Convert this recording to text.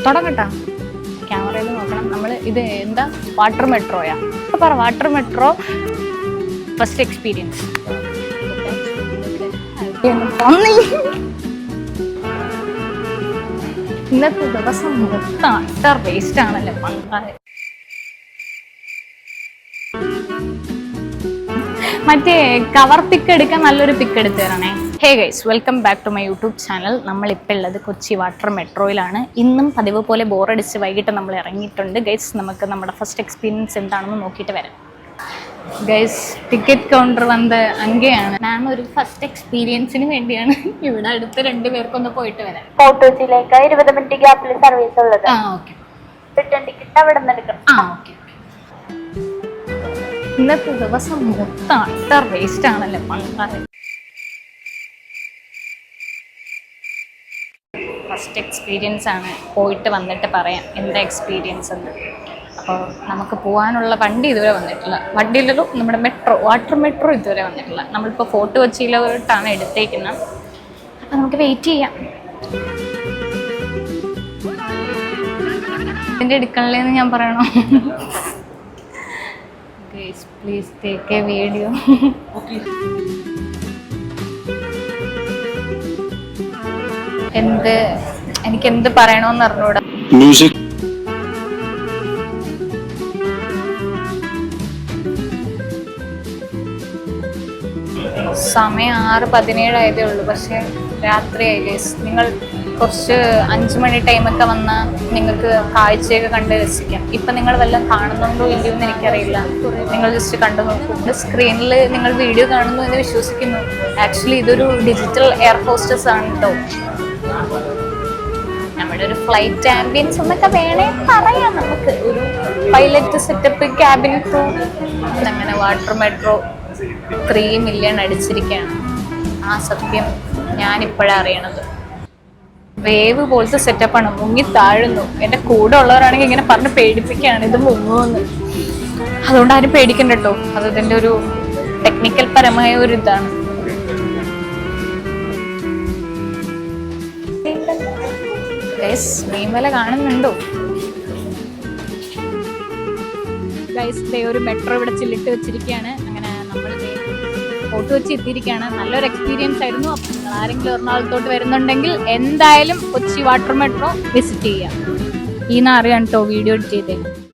തുടങ്ങട്ടാ ക്യാമറയിൽ നോക്കണം നമ്മൾ. ഇത് എന്താ വാട്ടർ മെട്രോയാ? പറ, വാട്ടർ മെട്രോ ഫസ്റ്റ് എക്സ്പീരിയൻസ്. ഇന്നത്തെ ദിവസം മൊത്തം അട്ടർ വേസ്റ്റ് ആണല്ലേ പങ്കാളി. മറ്റേ കവർ പിക്ക് എടുക്കാൻ നല്ലൊരു പിക്ക് എടുത്ത് തരണേ. Hey guys, welcome back to my YouTube channel. നമ്മളിപ്പോൾ ഉള്ളത് കൊച്ചി വാട്ടർ മെട്രോയിലാണ്. ഇന്നും പതിവ് പോലെ ബോറടിച്ച് വൈകിട്ട് നമ്മൾ ഇറങ്ങിയിട്ടുണ്ട്. ഗൈസ്, നമുക്ക് നമ്മുടെ ഫസ്റ്റ് എക്സ്പീരിയൻസ് എന്താണെന്ന് നോക്കിയിട്ട് വരാം. ഗൈസ്, ടിക്കറ്റ് കൗണ്ടർ വന്ന് അങ്ങനെയാണ്. ഞാൻ ഒരു ഫസ്റ്റ് എക്സ്പീരിയൻസിന് വേണ്ടിയാണ് ഇവിടെ അടുത്ത് 2 പേർക്കൊന്ന് പോയിട്ട് വരാം. ഫോർട്ട് 20 മിനിറ്റ് ഗ്യാപ്പിൽ സർവീസ് ഉള്ളത്. ഓക്കെ. റിട്ടേൺ ടിക്കറ്റ് അവിടെ നിന്ന് എടുക്കണം. ഓക്കെ. ഇന്നത്തെ ദിവസം മൊത്തം അട്ടർ വേസ്റ്റ് ആണല്ലേ പങ്കാളി. ഫസ്റ്റ് എക്സ്പീരിയൻസ് ആണ്, പോയിട്ട് വന്നിട്ട് പറയാം എന്താ എക്സ്പീരിയൻസ് എന്ന്. അപ്പോൾ നമുക്ക് പോകാനുള്ള വണ്ടി ഇതുവരെ വന്നിട്ടില്ല. വണ്ടിയിലൊരു നമ്മുടെ മെട്രോ, വാട്ടർ മെട്രോ ഇതുവരെ വന്നിട്ടില്ല. നമ്മളിപ്പോൾ ഫോർട്ട് കൊച്ചിയിലോട്ടാണ് എടുത്തേക്കുന്നത്. അപ്പോൾ നമുക്ക് വെയിറ്റ് ചെയ്യാം. ഇതിൻ്റെ എടുക്കണില്ലെന്ന് ഞാൻ പറയണോ? Guys, please take a video. എനിക്കെന്ത് പറയണോന്ന് അറിഞ്ഞൂടാ. മ്യൂസിക് സമയം 6:17 ആയതേ ഉള്ളൂ. പക്ഷെ രാത്രിയായി ഗൈസ്. നിങ്ങൾ കുറച്ച് 5 മണി ടൈമൊക്കെ വന്നാൽ നിങ്ങൾക്ക് കാഴ്ചയൊക്കെ കണ്ട് രസിക്കാം. ഇപ്പം നിങ്ങൾ വല്ലതും കാണുന്നുണ്ടോ ഇല്ലയോ എന്ന് എനിക്കറിയില്ല. നിങ്ങൾ ജസ്റ്റ് കണ്ടു നോക്കൂ. സ്ക്രീനിൽ നിങ്ങൾ വീഡിയോ കാണുന്നു എന്ന് വിശ്വസിക്കുന്നു. ആക്ച്വലി ഇതൊരു ഡിജിറ്റൽ എയർ ഹോസ്റ്റസ് ആണ് കേട്ടോ. നമ്മുടെ ഒരു ഫ്ലൈറ്റ് ആംബിയൻസ് എന്നൊക്കെ വേണേ പറയാം. നമുക്ക് ഒരു പൈലറ്റ് സെറ്റപ്പ്, ക്യാബിൻ ക്രൂ, അങ്ങനെ വാട്ടർ മെട്രോ 3 മില്യൺ അടിച്ചിരിക്കുകയാണ്. ആ സത്യം ഞാനിപ്പോഴാണ് അറിയണത്. വേവ് പോലത്തെ സെറ്റപ്പാണ്. മുങ്ങി താഴുന്നു. എൻ്റെ കൂടെ ഉള്ളവരാണെങ്കിൽ ഇങ്ങനെ പറഞ്ഞ് പേടിപ്പിക്കുകയാണ് ഇത് മുങ്ങുമെന്ന്. അതുകൊണ്ട് ആരും പേടിക്കണ്ട കേട്ടോ. അത് ഇതിൻ്റെ ഒരു ടെക്നിക്കൽ പരമായ ഒരു ഇതാണ്. ഗൈസ്, മീൻമല കാണുന്നുണ്ടോ? ഗൈസ്, ഒരു മെട്രോ ഇവിടെ ചില്ലിട്ട് വെച്ചിരിക്കുകയാണ്. അങ്ങനെ നമ്മൾ ഫോർട്ട് കൊച്ചി എത്തിയിരിക്കുകയാണ്. നല്ലൊരു എക്സ്പീരിയൻസ് ആയിരുന്നു. അപ്പം നിങ്ങൾ ആരെങ്കിലും എറണാകുളത്തോട്ട് വരുന്നുണ്ടെങ്കിൽ എന്തായാലും കൊച്ചി വാട്ടർ മെട്രോ വിസിറ്റ് ചെയ്യാം. ഈ അറിയാം കേട്ടോ വീഡിയോ എഡിറ്റ് ചെയ്തേ.